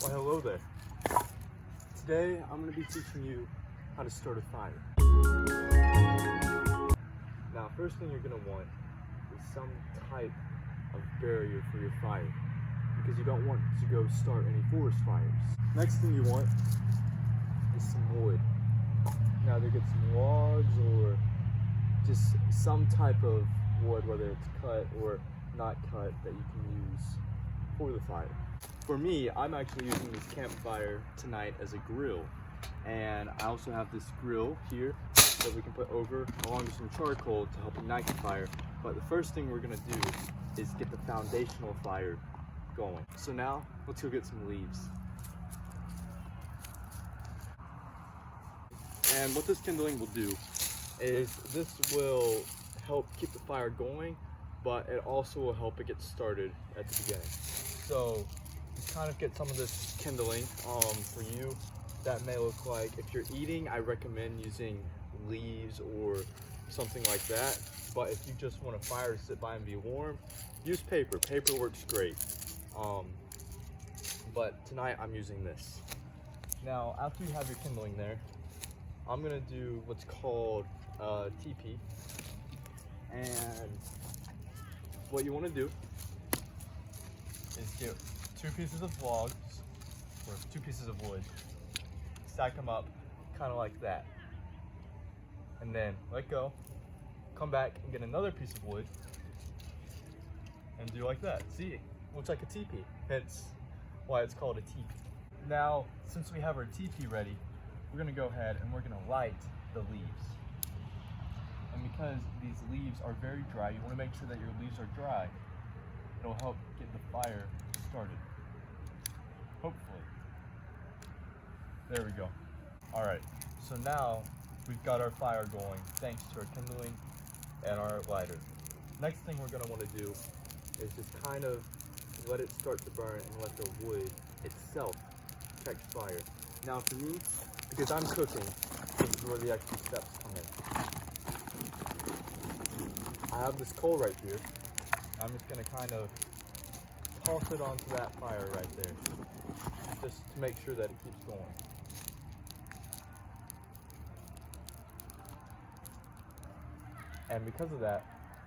Well, hello there. Today I'm going to be teaching you how to start a fire. Now, first thing you're going to want is some type of barrier for your fire, because you don't want to go start any forest fires. Next thing you want is some wood. Now, either get some logs or just some type of wood, whether it's cut or not cut, that you can use for the fire. For me, I'm actually using this Campfire tonight as a grill, and I also have this grill here that we can put over along with some charcoal to help ignite the fire. But the first thing we're gonna do is get the foundational fire going. So now, let's go get some leaves. And what this kindling will do is this will help keep the fire going, but it also will help it get started at the beginning. So kind of get some of this kindling for you. That may look like, if you're eating, I recommend using leaves or something like that. But if you just want a fire to sit by and be warm, use paper. Paper works great. But tonight I'm using this. Now, after you have your kindling there, I'm gonna do what's called TP. And what you wanna do is get 2 pieces of logs, or 2 pieces of wood, stack them up kind of like that, and then let go, come back and get another piece of wood and do like that. See, looks like a teepee, hence why it's called a teepee. Now, since we have our teepee ready, we're gonna go ahead and we're gonna light the leaves. And because these leaves are very dry, you wanna make sure that your leaves are dry. It'll help get the fire started. Hopefully. There we go. All right, so now we've got our fire going thanks to our kindling and our lighter. Next thing we're gonna wanna do is just kind of let it start to burn and let the wood itself catch fire. Now for me, because I'm cooking, this is where the extra steps come in. I have this coal right here. I'm just gonna kind of toss it onto that fire right there, just to make sure that it keeps going. And because of that,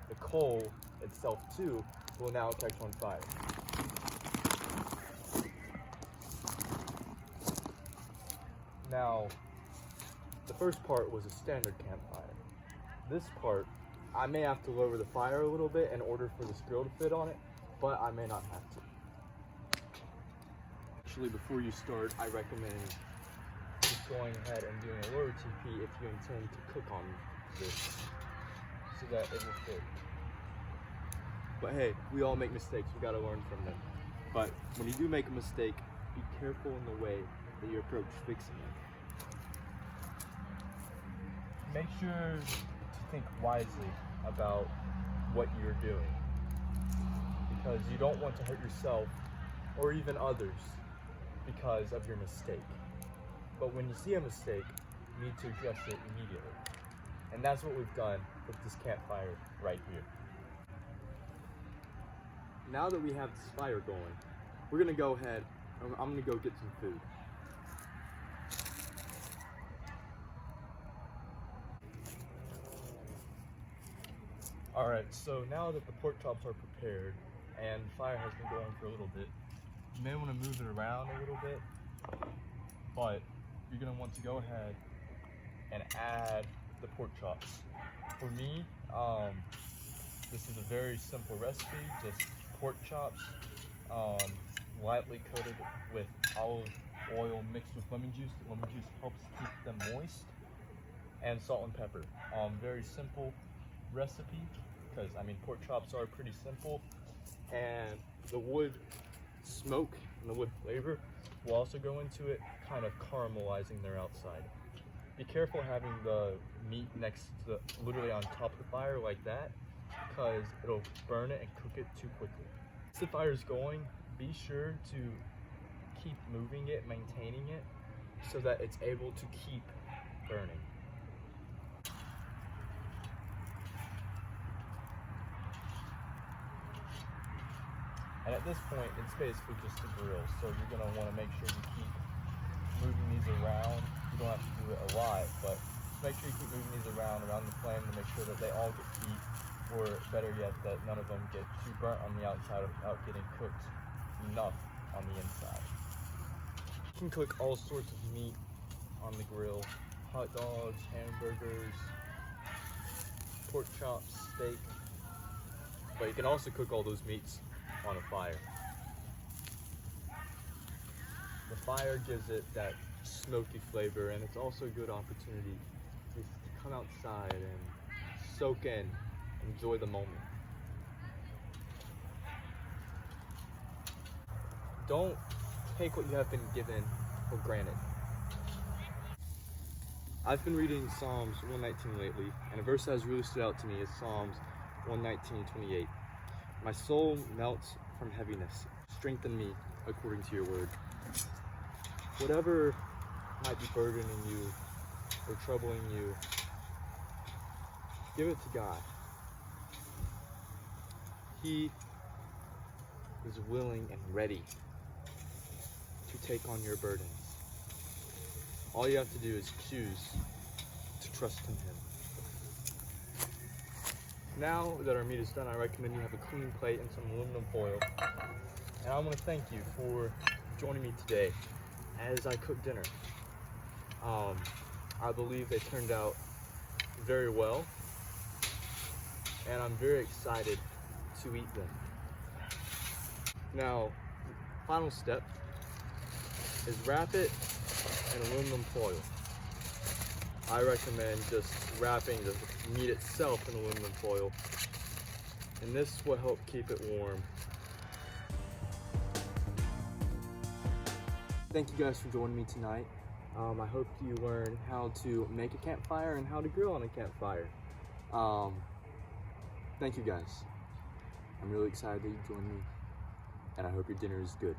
the coal itself too will now catch on fire. Now, the first part was a standard campfire. This part, I may have to lower the fire a little bit in order for this grill to fit on it, but I may not have to. Actually, before you start, I recommend just going ahead and doing a lower TP if you intend to cook on this, so that it will fit. But hey, we all make mistakes, we gotta learn from them. But when you do make a mistake, be careful in the way that you approach fixing it. Make sure to think wisely about what you're doing, because you don't want to hurt yourself or even others because of your mistake. But when you see a mistake, you need to address it immediately. And that's what we've done with this campfire right here. Now that we have this fire going, we're gonna go ahead, I'm gonna go get some food. Alright, so now that the pork chops are prepared and the fire has been going for a little bit, you may want to move it around a little bit, but you're going to want to go ahead and add the pork chops. For me, this is a very simple recipe, just pork chops, lightly coated with olive oil mixed with lemon juice. The lemon juice helps keep them moist, and salt and pepper. Very simple recipe, because I mean pork chops are pretty simple, and the wood smoke and the wood flavor will also go into it, kind of caramelizing their outside. Be careful having the meat next to literally on top of the fire like that, because it'll burn it and cook it too quickly. As the fire's going, be sure to keep moving it, maintaining it, so that it's able to keep burning. And at this point, it's basically just a grill. So you're gonna wanna make sure you keep moving these around. You don't have to do it a lot, but make sure you keep moving these around the flame to make sure that they all get heat, or better yet, that none of them get too burnt on the outside without getting cooked enough on the inside. You can cook all sorts of meat on the grill: hot dogs, hamburgers, pork chops, steak. But you can also cook all those meats on a fire. The fire gives it that smoky flavor, and it's also a good opportunity to come outside and soak in, enjoy the moment. Don't take what you have been given for granted. I've been reading Psalms 119 lately, and a verse that has really stood out to me is Psalms 119:28. My soul melts from heaviness. Strengthen me according to your word. Whatever might be burdening you or troubling you, give it to God. He is willing and ready to take on your burdens. All you have to do is choose to trust in Him. Now that our meat is done, I recommend you have a clean plate and some aluminum foil. And I want to thank you for joining me today as I cook dinner. I believe they turned out very well, and I'm very excited to eat them. Now, final step is wrap it in aluminum foil. I recommend just wrapping the meat itself in aluminum foil, and this will help keep it warm. Thank you guys for joining me tonight. I hope you learned how to make a campfire and how to grill on a campfire. Thank you guys. I'm really excited that you joined me, and I hope your dinner is good.